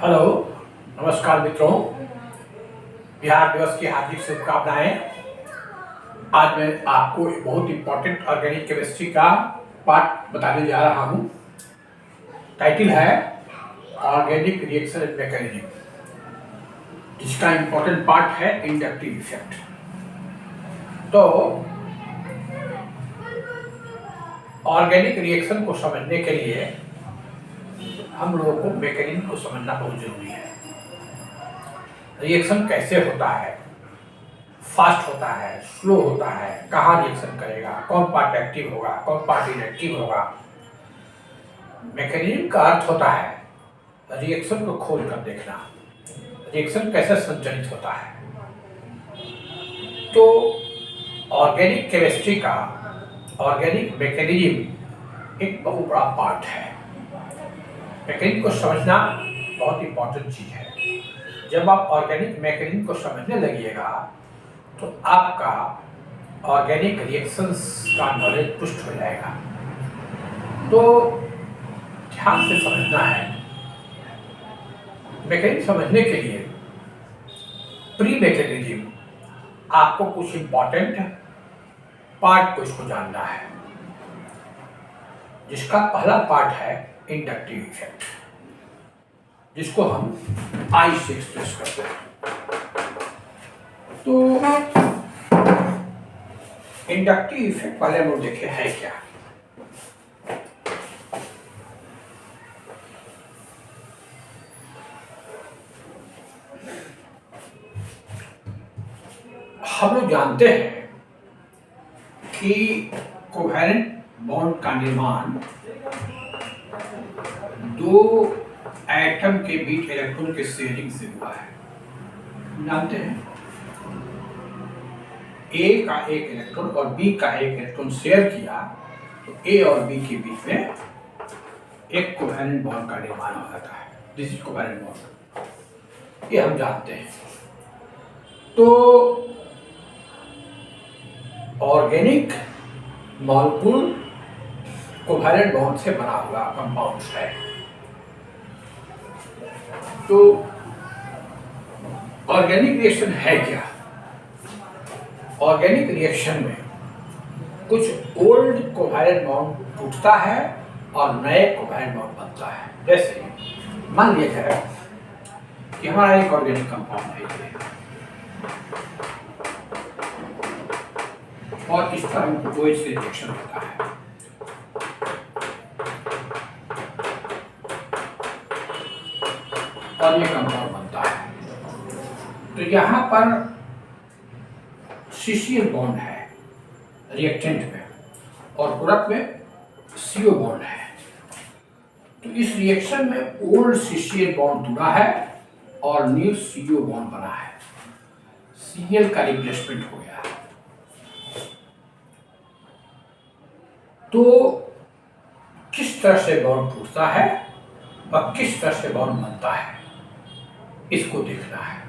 Hello, नमस्कार मित्रों। बिहार दिवस की हार्दिक शुभकामनाएं। आज मैं आपको एक बहुत इंपॉर्टेंट ऑर्गेनिक केमिस्ट्री का पार्ट बताने जा रहा हूं। टाइटल है ऑर्गेनिक रिएक्शन एंड मैकेनिज्म, जिसका इंपॉर्टेंट पार्ट है इंडक्टिव इफेक्ट। तो ऑर्गेनिक रिएक्शन को समझने के लिए हम लोगों को मैकेनिज्म को समझना बहुत जरूरी है। रिएक्शन कैसे होता है, फास्ट होता है, स्लो होता है, कहाँ रिएक्शन करेगा, कौन पार्ट एक्टिव होगा, कौन पार्ट इनएक्टिव होगा। मैकेनिज्म का अर्थ होता है रिएक्शन को खोल कर देखना, रिएक्शन कैसे संचालित होता है। तो ऑर्गेनिक केमिस्ट्री का ऑर्गेनिक मैकेनिज्म एक बहुत बड़ा पार्ट है। मैकेनिज्म को समझना बहुत इंपॉर्टेंट चीज है। जब आप ऑर्गेनिक मैकेनिज्म को समझने लगिएगा तो आपका ऑर्गेनिक रिएक्शंस का नॉलेज पुष्ट हो जाएगा। तो ध्यान से समझना है। मैकेनिज्म समझने के लिए प्री मैकेनिज्म आपको कुछ इंपॉर्टेंट पार्ट को इसको जानना है, जिसका पहला पार्ट है इंडक्टिव इफेक्ट, जिसको हम आई से एक्सप्रेस करते हैं। तो इंडक्टिव इफेक्ट पहले हम लोग देखे है क्या। हम लोग जानते हैं कि कोवैलेंट बॉन्ड का निर्माण दो एटम के बीच इलेक्ट्रॉन के शेयरिंग से हुआ है। जानते हैं ए का एक इलेक्ट्रॉन और बी का एक इलेक्ट्रॉन शेयर किया तो ए और बी के बीच में एक कोवैलेंट बॉन्ड का निर्माण हो जाता है। दिस इज कोवैलेंट बॉन्ड, ये हम जानते हैं। तो ऑर्गेनिक मॉलिक्यूल कोवैलेंट बॉन्ड से बना हुआ कंपाउंड है। तो ऑर्गेनिक रिएक्शन है क्या। ऑर्गेनिक रिएक्शन में कुछ ओल्ड कोवैलेंट बॉन्ड टूटता है और नए कोवैलेंट बॉन्ड बनता है। जैसे मान लिया कि हमारा एक ऑर्गेनिक कंपाउंड है और इस तरह कोई से रिएक्शन होता है। और ये कंपाउंड बनता है। तो यहाँ पर सीसीएल बॉन्ड है रिएक्टेंट में और प्रोडक्ट में सीओ बॉन्ड है। तो इस रिएक्शन में ओल्ड सीसीएल बॉन्ड जुड़ा है और न्यू सीओ बॉन्ड बना है। सीएल का रिप्लेसमेंट हो गया है। तो किस तरह से बॉन्ड टूटता है और किस तरह से बॉन्ड बनता है, इसको देखना है।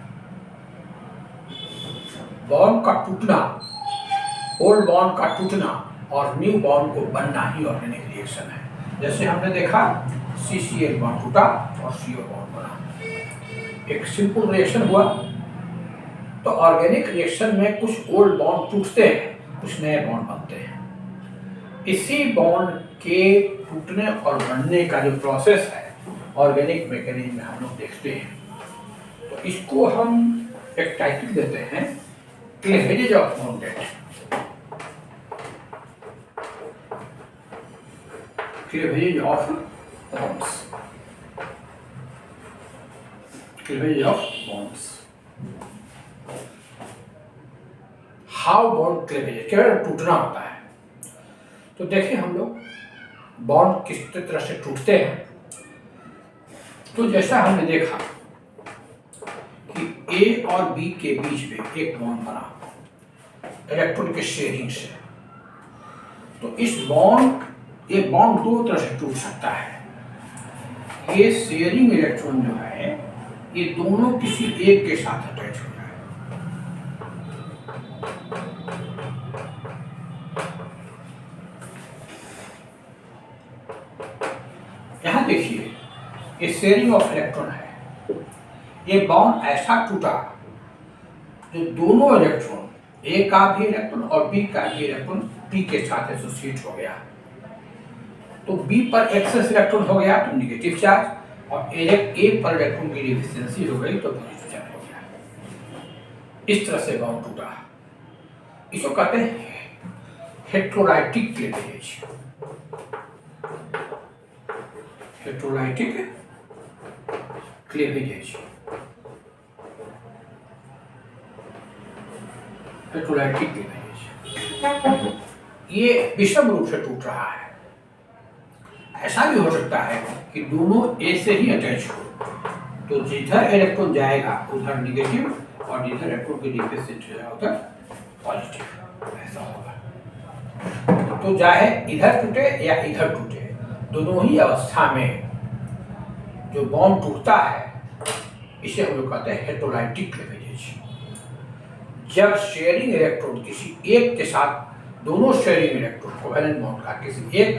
बॉन्ड का टूटना, ओल्ड बॉन्ड का टूटना और न्यू बॉन्ड को बनना ही ऑर्गेनिक रिएक्शन है। जैसे हमने देखा सीसीएल बॉन्ड टूटा और सीओ बॉन्ड बना, एक सिंपल रिएक्शन हुआ। तो ऑर्गेनिक रिएक्शन में कुछ ओल्ड बॉन्ड टूटते हैं, कुछ नए बॉन्ड बनते हैं। इसी बॉन्ड के टूटने और बनने का जो प्रोसेस है ऑर्गेनिक मैकेनिज्म में हम लोग देखते हैं। तो इसको हम एक टाइटल देते हैं cleavage of bonded. Cleavage of bonds, cleavage of bonds. How bond cleavage, केवल टूटना होता है। तो देखिए हम लोग बॉन्ड किस तरह से टूटते हैं। तो जैसा हमने देखा कि ए और बी के बीच में एक बॉन्ड बना इलेक्ट्रॉन के शेयरिंग से। तो इस बॉन्ड, ये बॉन्ड दो तरह से टूट सकता है। ये शेयरिंग इलेक्ट्रॉन जो है ये दोनों किसी एक के साथ अटैच हो जाए। यहां देखिए ये शेयरिंग ऑफ इलेक्ट्रॉन है। ये बॉन्ड ऐसा टूटा जो दोनों इलेक्ट्रॉन, ए का भी इलेक्ट्रॉन और बी का भी इलेक्ट्रॉन पी के साथ एसोसिएट हो गया। तो बी पर एक्सेस इलेक्ट्रॉन हो गया तो नेगेटिव चार्ज, और ए पर इलेक्ट्रॉन की डिफिशिएंसी हो गई तो पॉजिटिव चार्ज हो गया। इस तरह से बॉन्ड टूटा। इसको कहते हैं हेटेरोलाइटिक क्लीवेज। हेटेरोलाइटिक क्लीवेज, हेटेरोलाइटिक क्लीवेज ये विषम रूप से टूट रहा है। ऐसा भी हो सकता है कि दोनों ए से ही अटैच हो, तो जिधर इलेक्ट्रॉन जाएगा उधर नेगेटिव और जिधर इलेक्ट्रॉन की डिफिशिएंसी जाएगा उधर पॉजिटिव, ऐसा होगा। तो चाहे इधर टूटे या इधर टूटे, दोनों ही अवस्था में जो बॉन्ड टूटता है इसे हम लोग कहते हैं हेटेरोलाइटिक क्लीवेज। जब शेयरिंग इलेक्ट्रॉन किसी एक के साथ दोनों शेयरिंग इलेक्ट्रॉन कोवेलेंट बॉन्ड का किसी एक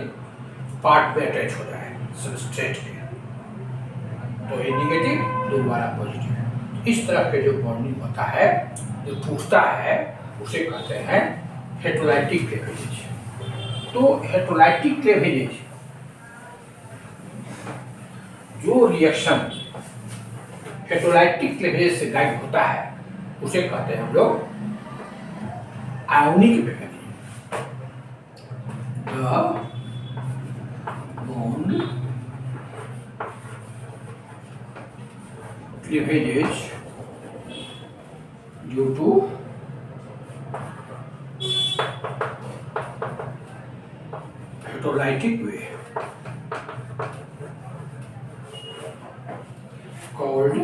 पार्ट में अटैच हो जाए सबस्ट्रेट के, तो ये नेगेटिव दोबारा पॉजिटिव, इस तरह के जो बॉन्डिंग होता है जो टूटता है उसे कहते हैं हेटेरोलाइटिक क्लीवेज। तो हेटेरोलाइटिक क्लीवेज जो रिएक्शन हेटेरोलाइटिक क्लीवेज से गाइड होता है उसे कहते हैं हम लोग ionic mechanism. Bond cleavage due to heterolytic way called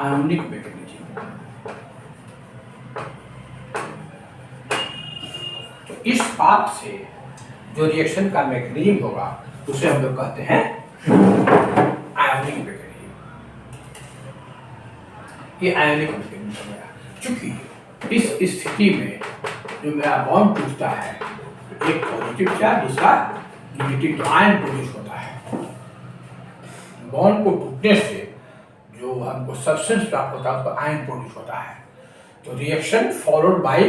ionic mechanism। तो इस बात से जो रिएक्शन का मैकेनिज्म होगा उसे हम लोग कहते हैं आयोनिक मैकेनिज्म। ये आयोनिक मैकेनिज्म है। चूंकि इस स्थिति में जो मेरा बॉन्ड टूटता है, एक पॉजिटिव चार्ज दूसरा नेगेटिव, तो आयन प्रोड्यूस होता है। बॉन्ड को टूटने से जो हमको सब्सटेंस प्राप्त होता है उसको आयन प्रोड्यूस होता है। तो reaction followed by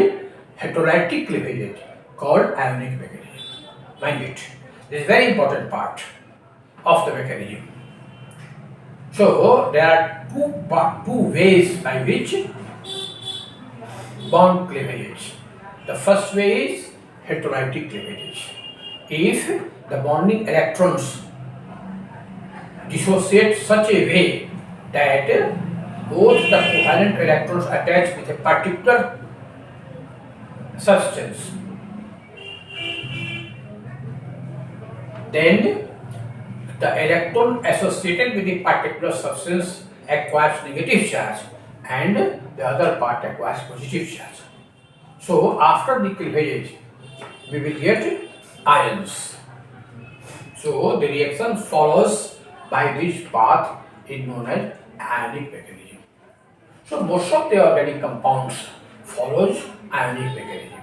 heterolytic cleavage called ionic mechanism. Mind it, this is very important part of the mechanism. So there are two ways by which bond cleavage. The first way is heterolytic cleavage. If the bonding electrons dissociate such a way that both the covalent electrons attach with a particular substance, then the electron associated with the particular substance acquires negative charge and the other part acquires positive charge. So after the cleavage we will get ions. So the reaction follows by this path is known as ionic mechanism. So most of the organic compounds follows ionic mechanism.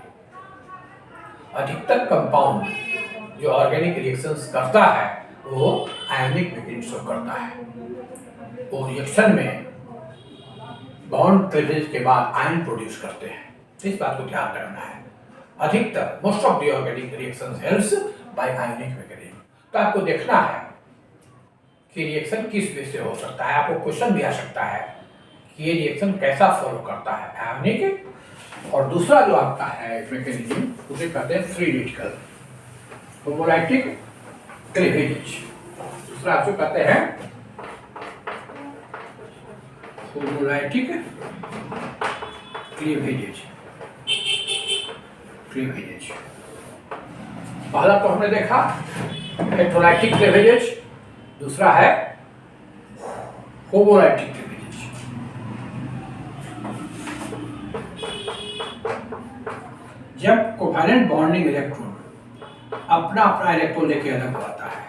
अधिकतर compound जो organic reactions करता है वो आयनिक mechanism करता है। वो reaction में bond cleavage के बाद आयन प्रोड्यूस करते हैं। इस बात को ध्यान रखना है। अधिकतर most of the organic reactions helps by ionic mechanism. तो आपको देखना है कि रिएक्शन किस वे से हो सकता है। आपको क्वेश्चन भी आ सकता है कि ये रिएक्शन कैसा फॉलो करता है, आयनिक, और दूसरा जो आपका है मैकेनिज्म उसे कहते हैं फ्री रेडिकल होमोलाइटिक क्लीवेज। दूसरा आपको कहते हैं होमोलाइटिक क्लीवेज। पहला तो हमने देखा हेटेरोलाइटिक क्लीवेज, दूसरा है होमोलाइटिक क्लीवेज। जब कोवैलेंट बॉन्डिंग इलेक्ट्रॉन अपना अपना इलेक्ट्रॉन लेके अलग हो आता है,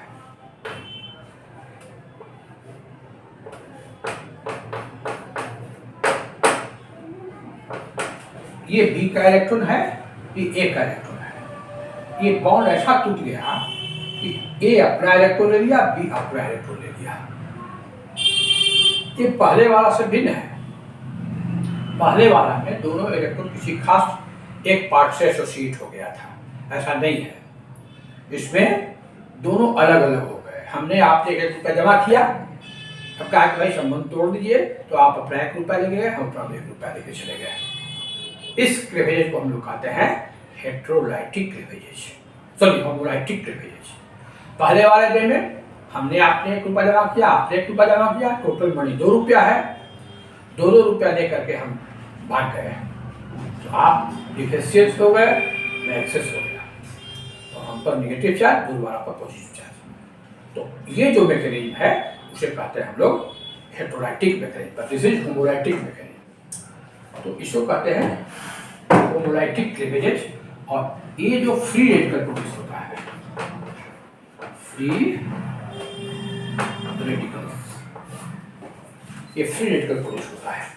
ये बी का इलेक्ट्रॉन है ये एक इलेक्ट्रॉन है। ये बॉन्ड ऐसा टूट गया कि ए अपना इलेक्ट्रॉन ले लिया, बी अपना इलेक्ट्रॉन ले लिया। ये पहले वाला से भिन्न है। पहले वाला में दोनों इलेक्ट्रॉन किसी खास एक पार्ट से एसोसिएट हो गया था, ऐसा नहीं है। इसमें दोनों अलग अलग हो गए। हमने आपने 1 रुपया जमा किया, अब कहा कि भाई संबंध तोड़ दीजिए, तो आप अपना 1 रुपया ले गए, हम अपना 1 रुपया लेके चले गए। इस क्लीवेज को हम लोग कहते हैं heterolytic cleavage, sorry homolytic cleavage. पहले वाले डे में हमने आपने 1 रुपया जमा किया, आपने 1 रुपया जमा किया, टोटल मनी 2 रुपया है। 2 रुपया लेकर के हम भाग गए, तो आप डिफिशियंस हो गए, मैं एक्सेस हो गया, तो हम पर नेगेटिव चार्ज, दूर वाला पर पॉजिटिव चार्ज। तो ये जो मैकेनिज्म है उसे कहते हैं हम लोग heterolytic mechanism, this is homolytic mechanism. तो इसको कहते हैं होमोलाइटिक क्लीवेजेज। और ये जो फ्री रेडिकल प्रोड्यूस होता है, फ्री रेडिकल्स, ये फ्री रेडिकल प्रोड्यूस होता है।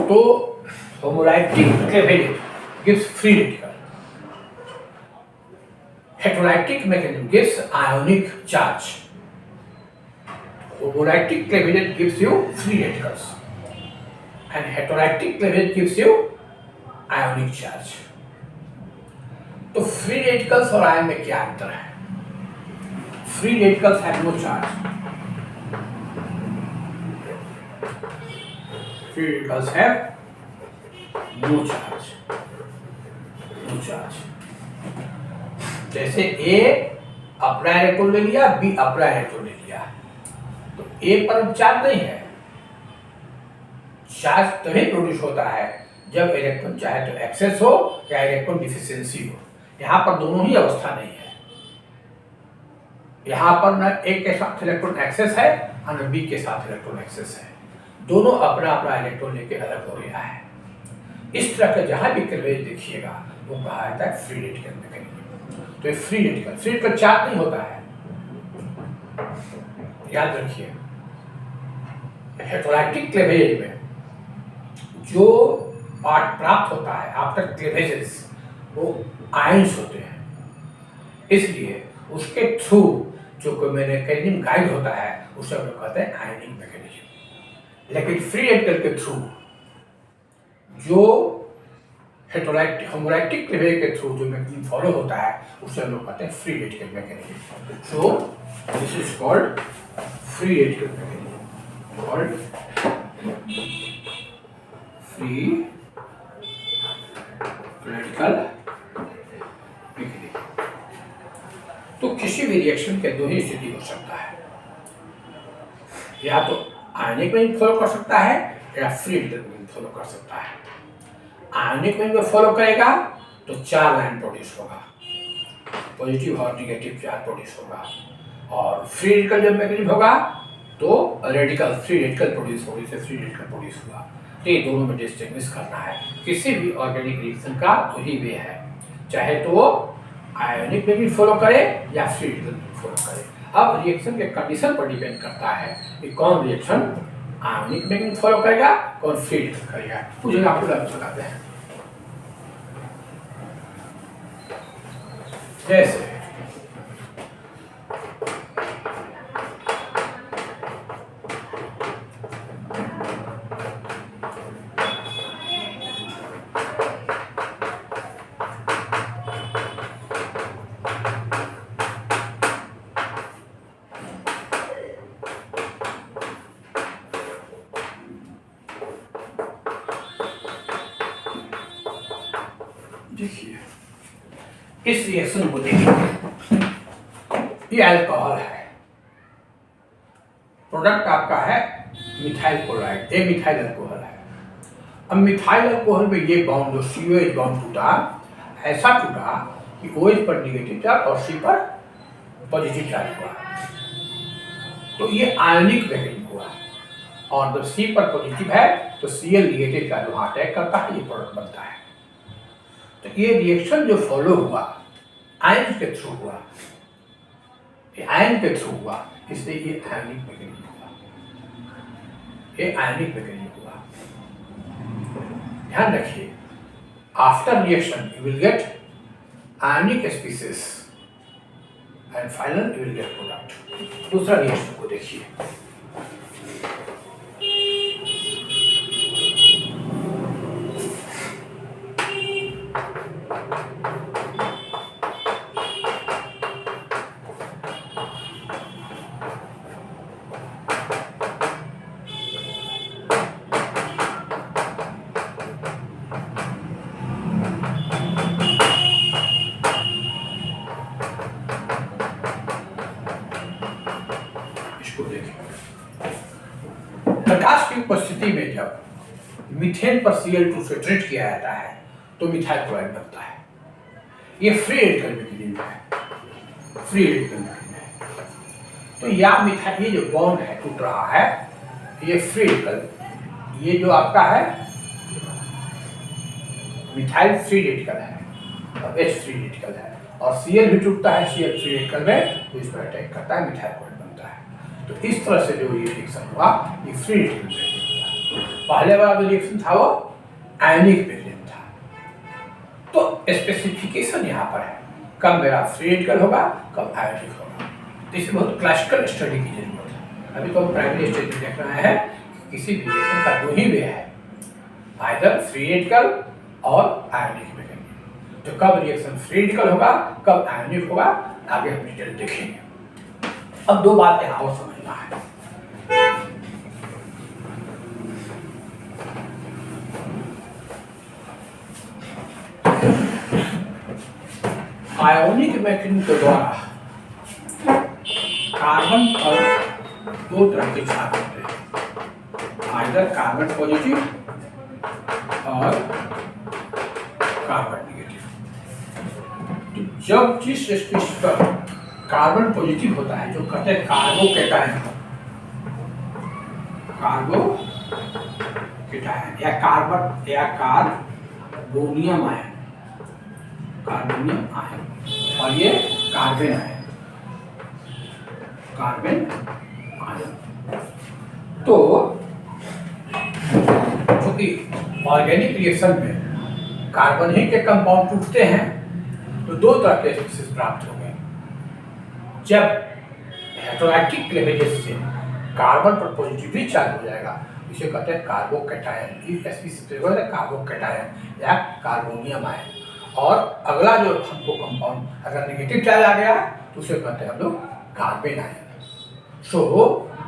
तो homolytic cleavage gives free radical, heterolytic mechanism gives ionic charge. Homolytic cleavage gives you free radicals and heterolytic cleavage gives you ionic charge. तो free radicals और ion में क्या अंतर है? Free radicals have no charge. Free radicals have no charge. No charge. जैसे A अपना electron ले लिया, B अपना इलेक्ट्रॉन ले लिया, तो ए पर चार्ज नहीं है। चार्ज तभी प्रोड्यूस होता है जब इलेक्ट्रॉन चाहे तो एक्सेस हो या इलेक्ट्रॉन डिफिशियंसी हो। यहाँ पर दोनों ही अवस्था नहीं है। यहाँ पर न ए के साथ इलेक्ट्रॉन एक्सेस है और न बी के साथ इलेक्ट्रॉन एक्सेस है, दोनों अपना अपना इलेक्ट्रॉन लेके अलग हो गया है। इस तरह का जहां भी क्लीवेज देखिएगा वो कहा जाता है फ्री रेडिकल मैकेनिज्म। तो ये फ्री रेडिकल चार्ज नहीं होता है, याद रखिए। हेटेरोलाइटिक क्लीवेज में जो पार्ट प्राप्त होता है आफ्टर क्लीवेजेस वो आयंस होते हैं, इसलिए उसके थ्रू जो मैकेनिज्म गाइड होता है उसे हम लोग कहते हैं आयनिक मैकेनिज्म। लेकिन फ्री रेडिकल के थ्रू जो हेटेरोलाइटिक होमोलाइटिक क्लीवेज के थ्रू जो मैकेनिज्म फॉलो होता है उसे हम लोग कहते हैं free radical mechanism. So this is called free radical mechanism, called free radical mechanism। तो किसी भी रिएक्शन के दो ही स्थिति हो सकता है, या तो आयनिक में फॉलो कर सकता है या फ्री रेडिकल में फॉलो कर सकता है। आयनिक में फॉलो करेगा तो 4 लाइन प्रोड्यूस होगा, पॉजिटिव और नेगेटिव चार्ज प्रोड्यूस होगा। और फ्री रेडिकल जब मैकेनिज्म होगा तो रेडिकल फ्री रेडिकल प्रोड्यूस होगी, से फ्री रेडिकल प्रोड्यूस हुआ। तो ये दोनों में डिस्टिंग्विश करना है। किसी भी ऑर्गेनिक रिएक्शन का तो ही वे है, चाहे तो वो आयोनिक में भी फॉलो करे या फ्री रेडिकल में फॉलो करे। अब रिएक्शन के कंडीशन पर डिपेंड करता है कि कौन रिएक्शन आयोनिक में फॉलो करेगा, कौन फ्री रेडिकल करेगा। मुझे आपको बताते हैं। जैसे देखिए इस रिएक्शन को देखिए, ये अल्कोहल है, प्रोडक्ट आपका है मिथाइल क्लोराइड, ये मिथाइल अल्कोहल है। अब मिथाइल अल्कोहल में ये बॉन्ड जो COH बॉन्ड टूटा, ऐसा टूटा कि OH पर नेगेटिव चार्ज और C पर पॉजिटिव चार्ज हुआ, तो ये आयनिक मैकेनिज्म हुआ। और जब C पर पॉजिटिव है तो Cl नेगेटिव चार्ज वहां अटैक करता है, ये प्रोडक्ट बनता है। तो ये रिएक्शन जो फॉलो हुआ आयन के थ्रू हुआ, ये आयन के थ्रू हुआ, इसलिए ये आयनिक मैकेनिज्म हुआ, ये आयनिक मैकेनिज्म हुआ। ध्यान रखिए, After reaction, you will get ionic species and final you will get product. दूसरा रिएक्शन को देखिए। प्रकाश की उपस्थिति में जब मीथेन पर Cl2 से ट्रीट किया जाता है तो मिथाइल क्लोराइड बनता है। ये फ्री रेडिकल मैकेनिज्म है, फ्री रेडिकल मैकेनिज्म है। तो या मिथाइल, ये जो बॉन्ड है टूट रहा है, ये फ्री रेडिकल, ये जो आपका है मिथाइल फ्री रेडिकल है और H फ्री रेडिकल है, और Cl भी टूटता है Cl फ्री रेडिकल में, तो इस पर अटैक करता है, मिथाइल क्लोराइड बनता है। तो इस तरह से जो ये रिएक्शन हुआ ये फ्री रेडिकल मैकेनिज्म। पहले वाला जो रिएक्शन था वो आयनिक मैकेनिज्म था। तो स्पेसिफिकेशन यहाँ पर है, कब मेरा फ्री रेडिकल होगा, कब आयनिक होगा। तो इसमें बहुत क्लासिकल स्टडी की जरूरत है। अभी तो हम प्राइमरी स्टेज में देख रहे हैं कि किसी भी रिएक्शन का दो ही वे है, आइदर फ्री रेडिकल और आयनिक मैकेनिज्म। तो कब रिएक्शन फ्री रेडिकल होगा, कब आयनिक होगा, आगे हम डिटेल देखेंगे। अब दो बातें और समझना है। आयोनिक मैकेनिज्म के द्वारा कार्बन और दो तरह के चार्ज होते हैं, आइदर कार्बन पॉजिटिव और कार्बन नेगेटिव। तो जब जिस स्पीशीज पर कार्बन पॉजिटिव होता है, जो कहते हैं कार्बोकैटायन, कार्बोकैटायन या कार्बन या कार्बोनियम आयन, कार्बोनियम आयन, और ये कार्बन आयन, कार्बन आयन। तो चूंकि ऑर्गेनिक रिएक्शन में कार्बन ही के कंपाउंड टूटते हैं, तो दो तरह के स्पीशीज प्राप्त होंगे। जब हेटेरोटॉपिक क्लीवेजेस से कार्बन पर पॉजिटिवली चार्ज हो जाएगा, इसे कहते हैं कार्बोकैटायन, कार्बोकैटायन या कार्बोनियम आयन। और अगला जो हमको कंपाउंड अगर नेगेटिव चार्ज आ गया तो उसे कहते हैं हम लोग carbon ion. So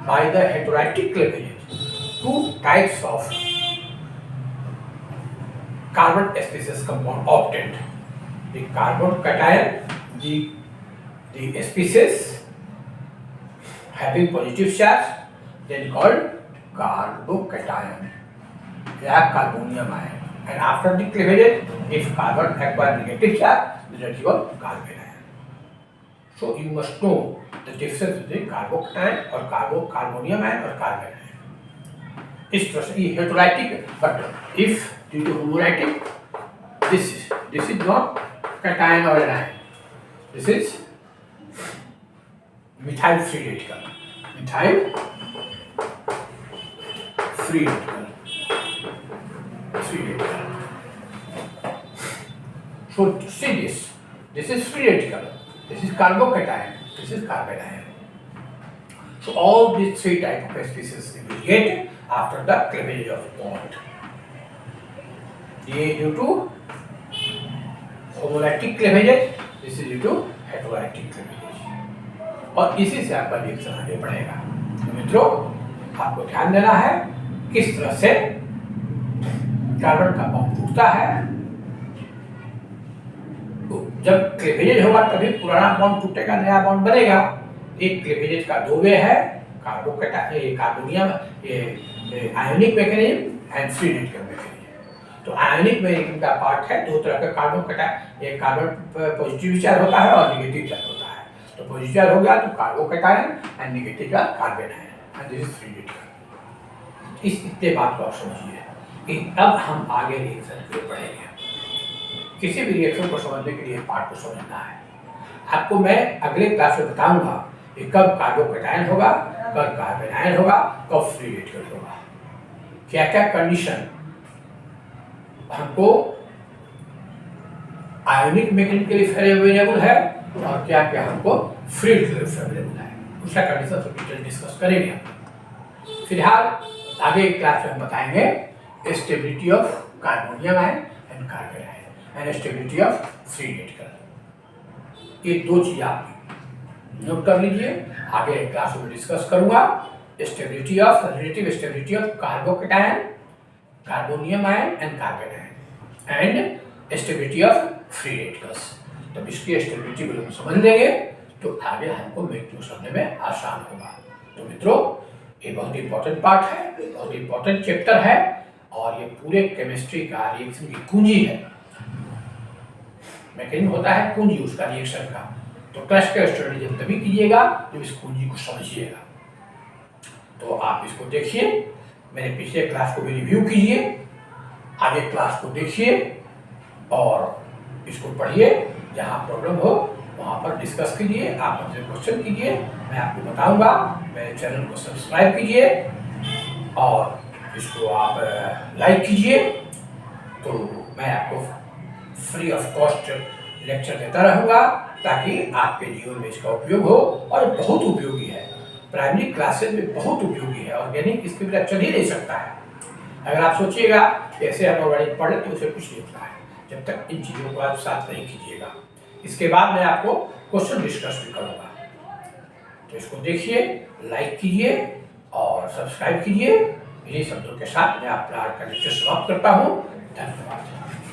by the heterotopic cleavages, two types of carbon species compound obtained, the carbocation, the species having positive charge then called carbocation या carbonium ion, and after the cleavage if carbon acquire negative charge then it is called carbon ion. So you must know the difference between carbocation or carbonium ion or carbon ion. इस तरह से ये heterolytic, but if due to homolytic, this is not cation or anion, this is methyl free radical, methyl free radical, free radical. So see this is free radical, this is carbocation, this is carbon ion. So all these three types of species we will get after the cleavage of bond. ये due to homolytic cleavages, this is due to heterolytic cleavages, और इसी से आपका reaction आगे बढ़ेगा। तो मित्रों, आपको ध्यान देना है किस तरह से कार्बन का बॉन्ड टूटता है। तो जब क्लीवेज होगा तभी पुराना बॉन्ड टूटेगा, नया बॉन्ड बनेगा। एक क्लीवेज का दो वे है, carbonium, ionic mechanism and free radical mechanism. तो आयोनिक मैकेनिज्म का पार्ट है, दो तरह का कार्बोकैटायन, एक कार्बन पॉजिटिव चार्ज होता है और नेगेटिव चार्ज होता है। तो पॉजिटिव चार्ज हो गया तो carbocation and negative charge carbon ion, and this is free radical. इस इतने बात को आप समझिए कि अब हम आगे रिएक्शन के लिए बढ़ेंगे। किसी भी रिएक्शन को समझने के लिए पार्ट को समझना है। आपको मैं अगले क्लास में बताऊंगा कि कब कार्बोकैटायन होगा, कब कार्बन आयन होगा, कब फ्री रेडिकल होगा, क्या क्या कंडीशन हमको आयोनिक मैकेनिकली फेवरेबल है और क्या क्या हमको फ्लूइड के लिए फेवरेबल है, उसका कंडीशन सब डिटेल डिस्कस करेंगे। फिलहाल आगे क्लास में हम बताएंगे stability of carbonium ion and carbon ion and stability of free radical. ये दो चीज आप नोट कर लीजिए, आगे क्लास में डिस्कस करूंगा। Stability of relative stability of carbocation, carbonium ion and carbon ion and stability of free radicals. तब इसकी स्टेबिलिटी को हम समझ लेंगे तो आगे हमको मैथ्स समझने में आसान होगा। तो मित्रों, ये बहुत इंपॉर्टेंट पार्ट है, बहुत इंपॉर्टेंट चैप्टर है और ये पूरे केमिस्ट्री का रिएक्शन की कुंजी है। मैकेनिज्म होता है कुंजी उसका रिएक्शन का, तो क्लास का स्टडी जब तभी कीजिएगा जब इस कुंजी को समझिएगा। तो आप इसको देखिए, मेरे पिछले क्लास को भी रिव्यू कीजिए, आगे क्लास को देखिए और इसको पढ़िए, जहाँ प्रॉब्लम हो वहाँ पर डिस्कस कीजिए, आप मुझसे क्वेश्चन कीजिए, मैं आपको बताऊंगा। मेरे चैनल को सब्सक्राइब कीजिए और इसको आप लाइक कीजिए, तो मैं आपको फ्री ऑफ कॉस्ट लेक्चर देता रहूँगा ताकि आपके जीवन में इसका उपयोग हो। और बहुत उपयोगी है, प्राइमरी क्लासेस में बहुत उपयोगी है, ऑर्गेनिक इसके बिना चल ही नहीं सकता है। अगर आप सोचिएगा ऐसे हम ऑर्गेनिक पढ़े तो उसे कुछ नहीं होता है जब तक इन चीज़ों को आप साथ नहीं कीजिएगा। इसके बाद मैं आपको क्वेश्चन डिस्कस भी करूँगा, तो इसको देखिए, लाइक कीजिए और सब्सक्राइब कीजिए। इन्हीं शब्दों के साथ मैं अपना लेक्चर समाप्त करता हूँ। धन्यवाद।